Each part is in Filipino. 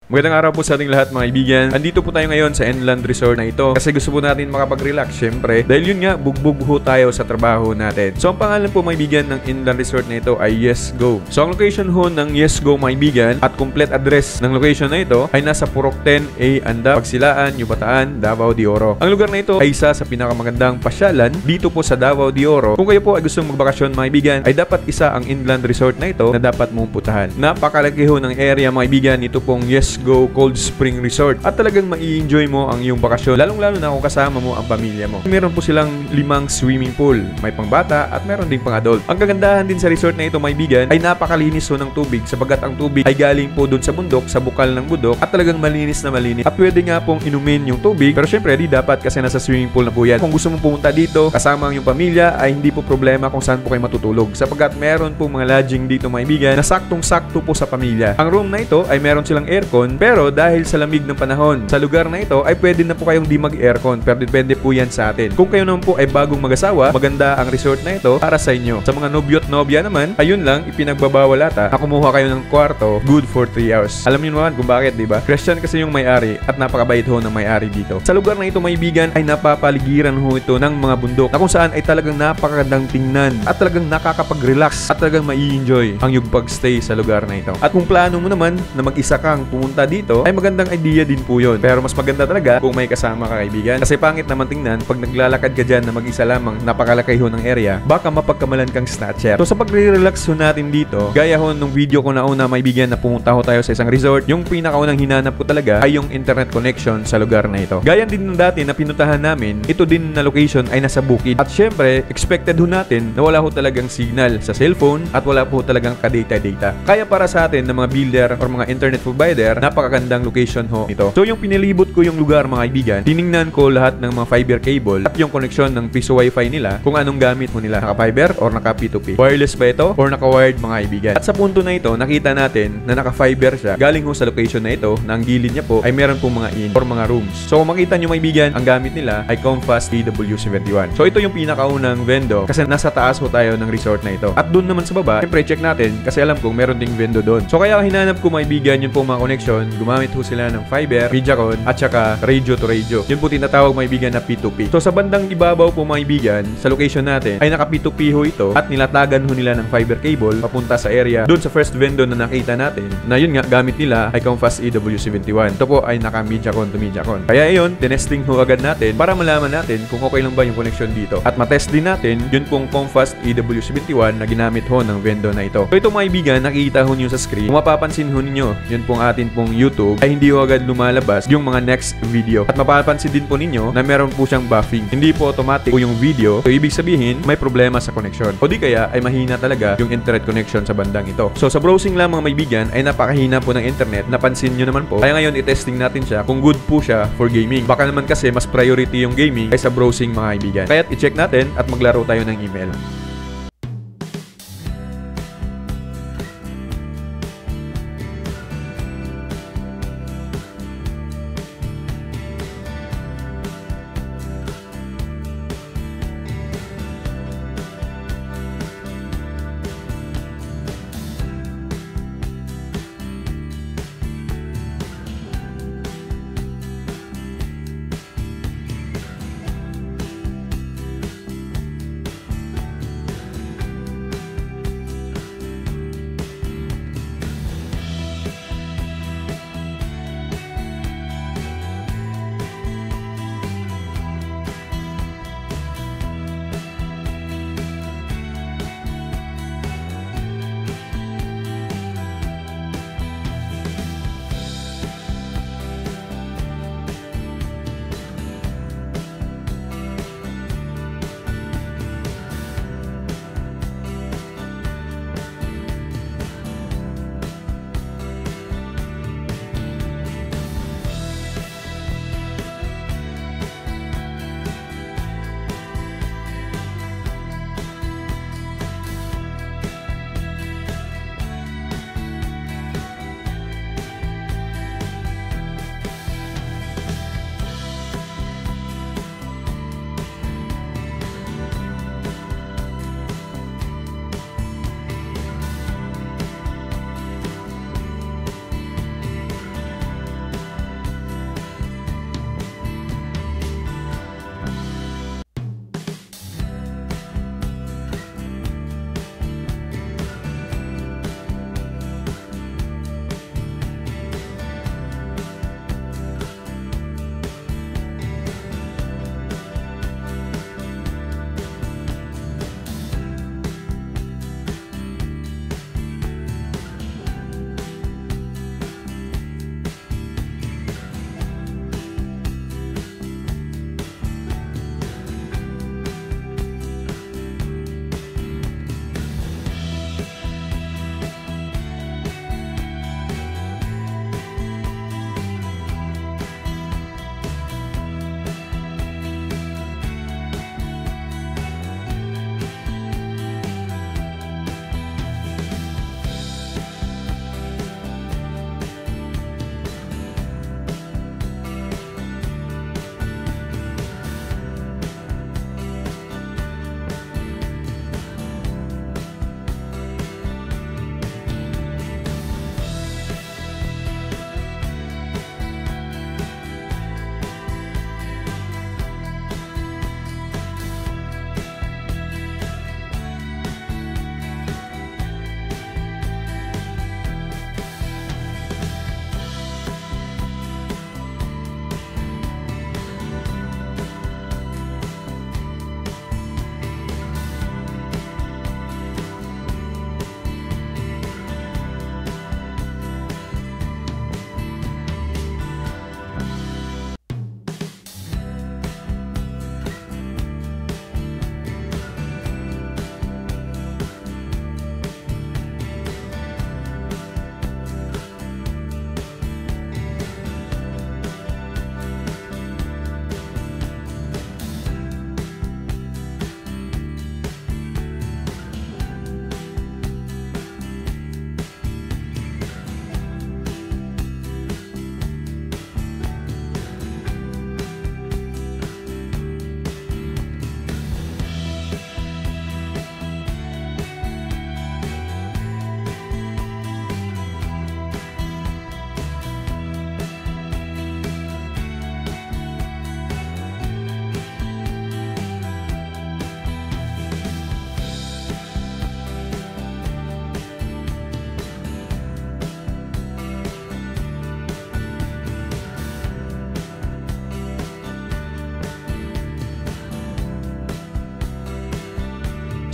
Magandang araw po sa ating lahat mga kaibigan. Andito po tayo ngayon sa Inland Resort na ito kasi gusto po natin makapag-relax syempre dahil yun nga bugbog ho tayo sa trabaho natin. So ang pangalan po mga kaibigan ng Inland Resort na ito ay Yes Go. So ang location ho ng Yes Go mga kaibigan at complete address ng location na ito ay nasa Purok 10A Andap, Pagsilaan, Yubataan, Davao de Oro. Ang lugar na ito ay isa sa pinakamagandang pasyalan dito po sa Davao de Oro. Kung kayo po ay gustong magbakasyon mga kaibigan ay dapat isa ang Inland Resort na ito na dapat mong puntahan. Napakalaki ho ng area mga kaibigan ito pong Yes Go Cold Spring Resort at talagang mai-enjoy mo ang iyong bakasyon lalong-lalo na kung kasama mo ang pamilya mo. Meron po silang 5 swimming pool, may pangbata at meron ding pang-adult. Ang kagandahan din sa resort na ito mga kaibigan ay napakalinis ho ng tubig sapagat ang tubig ay galing po doon sa bundok, sa bukal ng bundok at talagang malinis na malinis at pwede nga pong inumin yung tubig pero syempre di dapat kasi nasa swimming pool na po yan. Kung gusto mong pumunta dito kasama ang iyong pamilya ay hindi po problema kung saan po kayo matutulog sapagat meron po mga lodging dito mga kaibigan na saktong-sakto po sa pamilya. Ang room na ito ay meron silang aircon pero dahil sa lamig ng panahon sa lugar na ito ay pwede na po kayong di mag-aircon pero depende po yan sa atin. Kung kayo naman po ay bagong mag-asawa, maganda ang resort na ito para sa inyo. Sa mga nobyo at nobya naman, ayun lang, ipinagbabawal ata na kumuha kayo ng kwarto good for 3 hours. Alam niyo naman kung bakit, di ba? Christian kasi yung may-ari at napakabait ho ng may-ari dito. Sa lugar na ito may bigan ay napapaligiran ho ito ng mga bundok na kung saan ay talagang napakagandang tingnan at talagang nakakapag-relax at talagang mai-enjoy ang yung pag-stay sa lugar na ito. At kung plano mo naman na mag-isa kang pumunta dito ay magandang idea din po yun. Pero mas maganda talaga kung may kasama ka kaibigan. Kasi pangit naman tingnan pag naglalakad ka dyan na mag-isa lamang napakalaki ho ng area, baka mapagkamalan kang snatcher. So sa pagre-relax ho natin dito, gaya ho nung video ko na una may bigyan na pumunta ho tayo sa isang resort, yung pinakaunang hinanap ko talaga ay yung internet connection sa lugar na ito. Gaya din ng dati na pinuntahan namin, ito din na location ay nasa bukid. At syempre, expected ho natin na wala ho talagang signal sa cellphone at wala po talagang ka-data-data. Kaya para sa atin ng mga builder or mga internet provider, napakagandang location ho ito. So yung pinilibot ko yung lugar mga kaibigan, tiningnan ko lahat ng mga fiber cable at yung connection ng piso wifi nila kung anong gamit mo nila, naka fiber or naka P2P. Wireless ba ito or naka wired mga kaibigan? At sa punto na ito, nakita natin na naka fiber siya. Galing ho sa location na ito, na ang gilid niya po ay meron pong mga in or mga rooms. So kung makita nyo mga kaibigan, ang gamit nila ay Comfast EW71. So ito yung pinakaunang vendor kasi nasa taas ho tayo ng resort na ito. At doon naman sa baba, siyempre check natin kasi alam kong meron ding vendor doon. So kaya hinanap ko mga kaibigan yun pong mga connection, gumamit ho sila ng fiber, Mediacon at saka radio to radio. Yun po tinatawag mga kaibigan na P2P. So sa bandang ibabaw po mga kaibigan, sa location natin ay naka P2P ho ito at nilatagan ho nila ng fiber cable papunta sa area doon sa first vendor na nakita natin na yun nga gamit nila ay Comfast EW71. Ito po ay naka Mediacon to Mediacon. Kaya yun, tinesting ho agad natin para malaman natin kung okay lang ba yung connection dito. At matest din natin yun pong Comfast EW71 na ginamit ho ng vendor na ito. So ito mga kaibigan, nakikita ho nyo sa screen. Kung mapapansin ho ninyo, yun pong atin pong YouTube ay hindi ho agad lumalabas yung mga next video. At mapapansin din po ninyo na meron po siyang buffing. Hindi po automatic po yung video. So ibig sabihin, may problema sa connection. O di kaya ay mahina talaga yung internet connection sa bandang ito. So sa browsing lang mga kaibigan ay napakahina po ng internet. Napansin nyo naman po. Kaya ngayon i-testing natin siya kung good po siya for gaming. Baka naman kasi mas priority yung gaming kaysa browsing mga kaibigan. Kaya i-check natin at maglaro tayo ng email.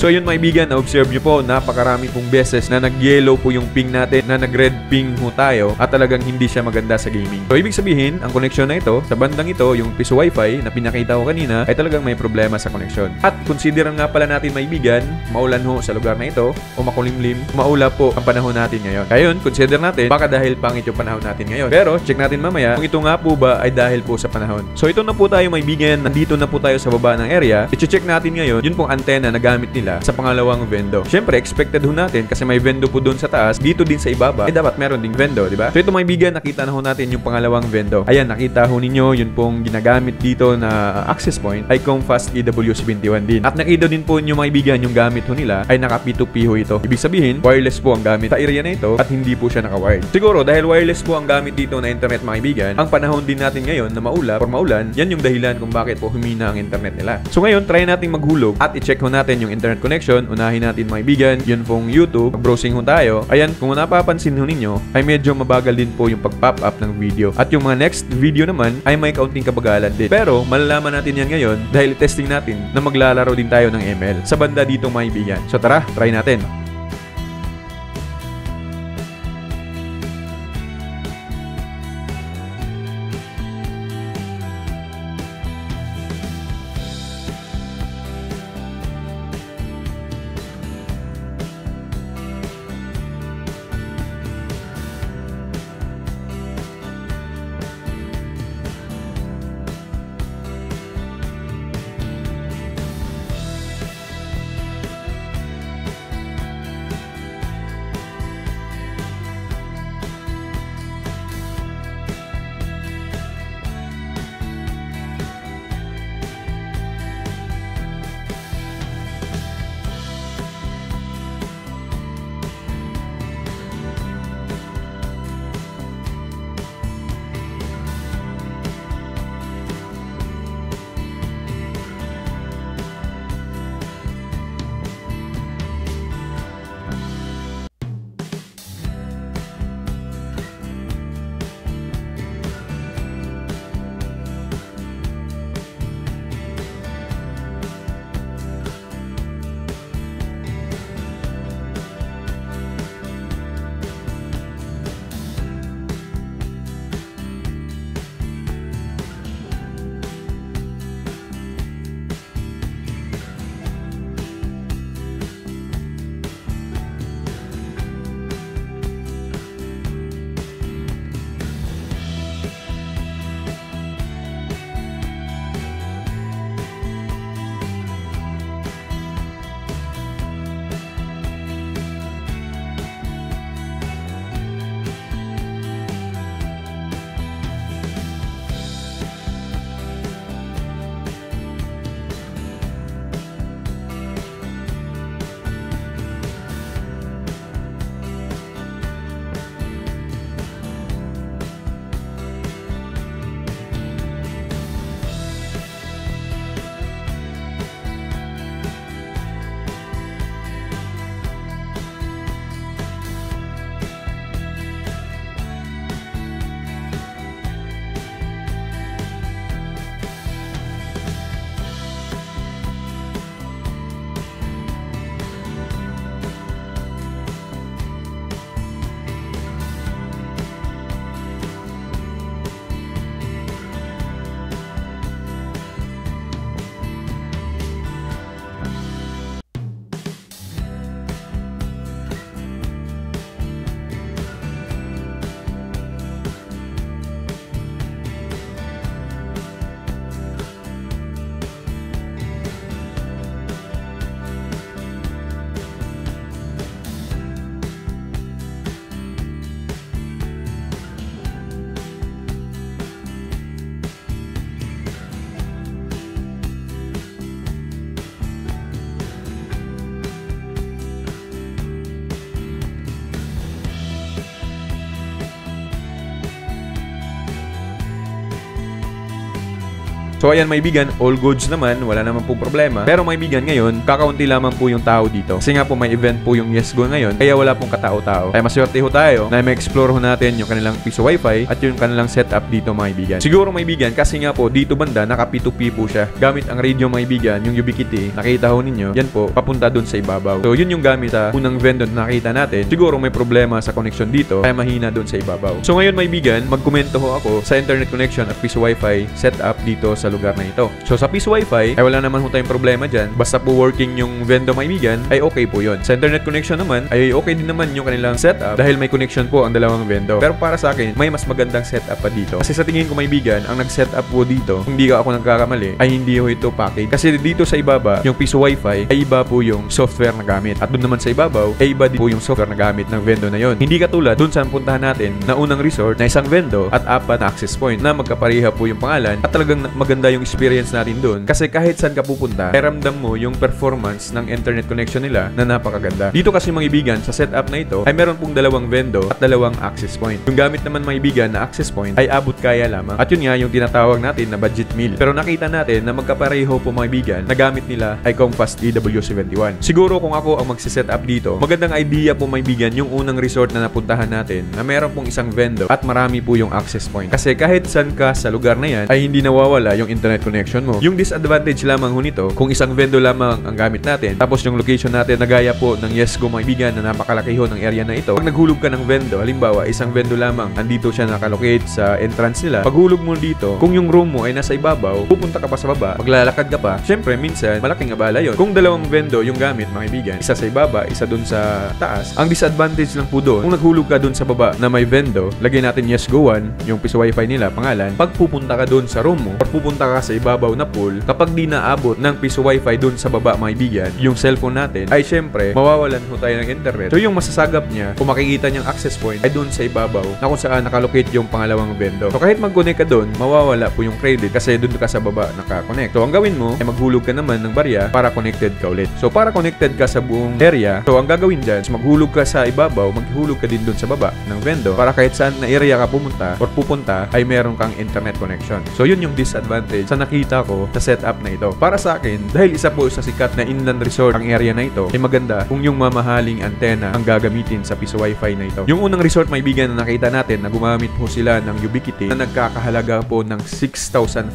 So yun mga kaibigan, na-observe nyo po, napakarami pong beses na nag-yellow po yung ping natin, na nag-red ping ho tayo, at talagang hindi siya maganda sa gaming. So ibig sabihin, ang connection na ito, sa bandang ito, yung piso wifi na pinakita ko kanina, ay talagang may problema sa connection. At consider nga pala natin mga kaibigan, maulan ho sa lugar na ito, o makulimlim, maula po ang panahon natin ngayon. Ngayon, consider natin, baka dahil pangit yung panahon natin ngayon. Pero, check natin mamaya kung ito nga po ba ay dahil po sa panahon. So ito na po tayo mga kaibigan, nandito na po tayo sa baba ng area. I-check natin ngayon, yun pong antena na gamit nila sa pangalawang vendo. Siyempre, expected ho natin kasi may vendo po doon sa taas, dito din sa ibaba, eh dapat meron ding vendo, di ba? So ito mga kaibigan, nakita na ho natin yung pangalawang vendo. Ayan, nakita ho ninyo, yun pong ginagamit dito na access point ay Comfast EW71 din. At nakita din po nyo mga kaibigan, yung gamit ho nila ay naka P2P ho ito. Ibig sabihin, wireless po ang gamit sa area na ito at hindi po siya naka-wired. Siguro, dahil wireless po ang gamit dito na internet mga kaibigan, ang panahon din natin ngayon na maulap or maulan, yan yung dahilan kung bakit po humina ang internet nila. So ngayon, try nating maghulog at i-check ho natin yung internet connection. Unahin natin mga kaibigan, yun pong YouTube. Mag-browsing ho tayo. Ayan, kung napapansin ho ninyo, ay medyo mabagal din po yung pag-pop up ng video. At yung mga next video naman ay may kaunting kabagalan din. Pero malalaman natin yan ngayon dahil testing natin na maglalaro din tayo ng ML sa banda dito mga kaibigan. So tara, try natin. So ayan maibigan, all goods naman, wala naman po problema. Pero maibigan ngayon, kakaunti lamang po yung tao dito. Kasi nga po may event po yung Yes Go ngayon, kaya wala pong katao-tao. Kaya maswerte ho tayo na ma-explore ho natin yung kanilang piso wifi at yung kanilang setup dito maibigan. Siguro maibigan, kasi nga po dito banda naka P2P po siya. Gamit ang radio maibigan, yung Ubiquiti, nakita ho ninyo, yan po, papunta dun sa ibabaw. So yun yung gamit sa unang vendor na nakita natin. Siguro may problema sa connection dito, kaya mahina dun sa ibabaw. So ngayon maibigan, magkomento ho ako sa internet connection at piso wifi setup dito sa lugar na ito. So sa piso wifi, ay wala naman ho tayong problema dyan. Basta po working yung vendor maibigan, ay okay po yun. Sa internet connection naman, ay okay din naman yung kanilang setup dahil may connection po ang dalawang vendor. Pero para sa akin, may mas magandang setup pa dito. Kasi sa tingin ko maibigan, ang nag-setup po dito, kung di ka ako nagkakamali, ay hindi ho ito package. Kasi dito sa ibaba, yung piso wifi, ay iba po yung software na gamit. At doon naman sa ibabaw, ay iba din po yung software na gamit ng vendor na yon. Hindi katulad doon sa puntahan natin na unang resort na isang vendor at 4 na access point na magkapareha po yung pangalan at talagang maganda yung experience natin doon. Kasi kahit saan ka pupunta, ay ramdam mo yung performance ng internet connection nila na napakaganda. Dito kasi mga ibigan, sa setup na ito, ay meron pong dalawang vendor at dalawang access point. Yung gamit naman mga ibigan na access point ay abot kaya lamang. At yun nga yung tinatawag natin na budget meal. Pero nakita natin na magkapareho po mga ibigan na gamit nila ay Comfast EW71. Siguro kung ako ang magsiset up dito, magandang idea po mga ibigan yung unang resort na napuntahan natin na meron pong isang vendor at marami po yung access point. Kasi kahit saan ka sa lugar na yan ay hindi nawawala yung internet connection mo. Yung disadvantage lamang ho nito, kung isang vendor lamang ang gamit natin, tapos yung location natin na gaya po ng Yes Go mga ibigan na napakalaki ho ng area na ito. Pag naghulog ka ng vendor, halimbawa isang vendor lamang, andito siya nakalocate sa entrance nila. Paghulog mo dito, kung yung room mo ay nasa ibabaw, pupunta ka pa sa baba, maglalakad ka pa, syempre minsan malaking abala yon. Kung dalawang vendor yung gamit mga ibigan, isa sa ibaba, isa dun sa taas, ang disadvantage lang po doon, kung naghulog ka dun sa baba na may vendor, lagay natin Yes Go 1, yung piso wifi nila, pangalan, pag pupunta ka dun sa room mo, or pupunta ka sa ibabaw na pool, kapag di naabot ng piso wifi dun sa baba mga ibigan, yung cellphone natin, ay syempre, mawawalan ho tayo ng internet. So yung masasagap niya, kung makikita niyang access point, ay dun sa ibabaw, na kung saan nakalocate yung pangalawang vendor. So kahit mag-connect ka dun, mawawala po yung credit kasi dun ka sa baba naka-connect. So ang gawin mo, ay maghulog ka naman ng barya para connected ka ulit. So para connected ka sa buong area, so ang gagawin dyan, maghulog ka sa ibabaw, maghulog ka din dun sa baba ng vendor para kahit saan na area ka pumunta or pupunta, ay meron kang internet connection. So yun yung disadvantage sa nakita ko sa setup na ito. Para sa akin, dahil isa po sa sikat na inland resort ang area na ito, ay maganda kung yung mamahaling antena ang gagamitin sa piso wifi na ito. Yung unang resort maibigan na nakita natin na gumamit po sila ng Ubiquiti na nagkakahalaga po ng 6,500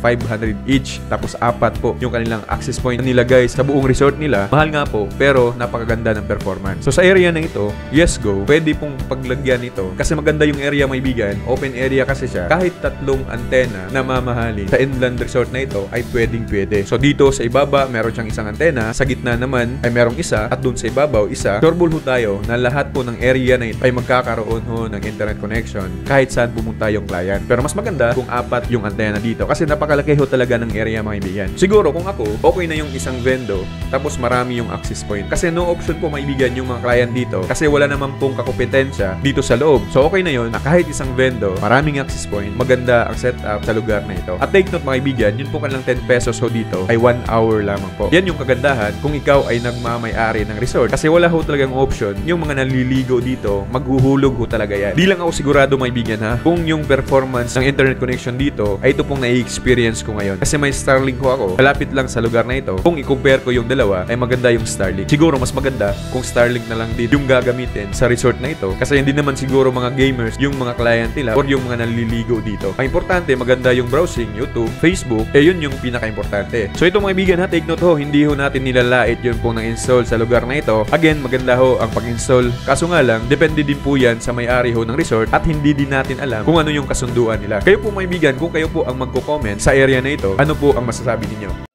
each, tapos 4 po yung kanilang access point na nilagay sa buong resort nila. Mahal nga po, pero napakaganda ng performance. So sa area na ito, Yes Go, pwede pong paglagyan ito kasi maganda yung area maibigan, open area kasi siya. Kahit 3 antena na mamahalin sa inland resort na ito ay pwede. So dito sa ibaba, meron siyang isang antena, sa gitna naman ay merong isa, at dun sa ibabaw isa. Sureball ho tayo na lahat po ng area na ito ay magkakaroon ho ng internet connection kahit saan pumunta yung client. Pero mas maganda kung 4 yung antena dito kasi napakalaki ho talaga ng area mga kaibigan. Siguro kung ako, okay na yung isang vendor tapos marami yung access point. Kasi no option po maibigan yung mga client dito kasi wala naman pong kakompetensya dito sa loob. So okay na yun na kahit isang vendor, maraming access point, maganda ang setup sa lugar na ito. At take note mga kaibigan, yun po kanilang 10 pesos ho dito ay 1 hour lamang po. Yan yung kagandahan kung ikaw ay nagmamay-ari ng resort kasi wala ho talagang option yung mga naliligo dito, maghuhulog ho talaga yan. Di lang ako sigurado mga kaibigan ha kung yung performance ng internet connection dito ay ito pong nai-experience ko ngayon. Kasi may Starlink ho ako, malapit lang sa lugar na ito. Kung i-compare ko yung dalawa, ay maganda yung Starlink. Siguro mas maganda kung Starlink na lang din yung gagamitin sa resort na ito. Kasi hindi naman siguro mga gamers yung mga client nila or yung mga naliligo dito. Ang importante, maganda yung browsing, YouTube, Facebook, yun yung pinaka-importante. So ito mga kaibigan ha, take note ho, hindi ho natin nilalait yun pong na-install sa lugar na ito. Again, maganda ho ang pag-install. Kaso nga lang, depende din po yan sa may-ari ho ng resort at hindi din natin alam kung ano yung kasunduan nila. Kayo po mga kaibigan, kung kayo po ang magko-comment sa area na ito, ano po ang masasabi ninyo?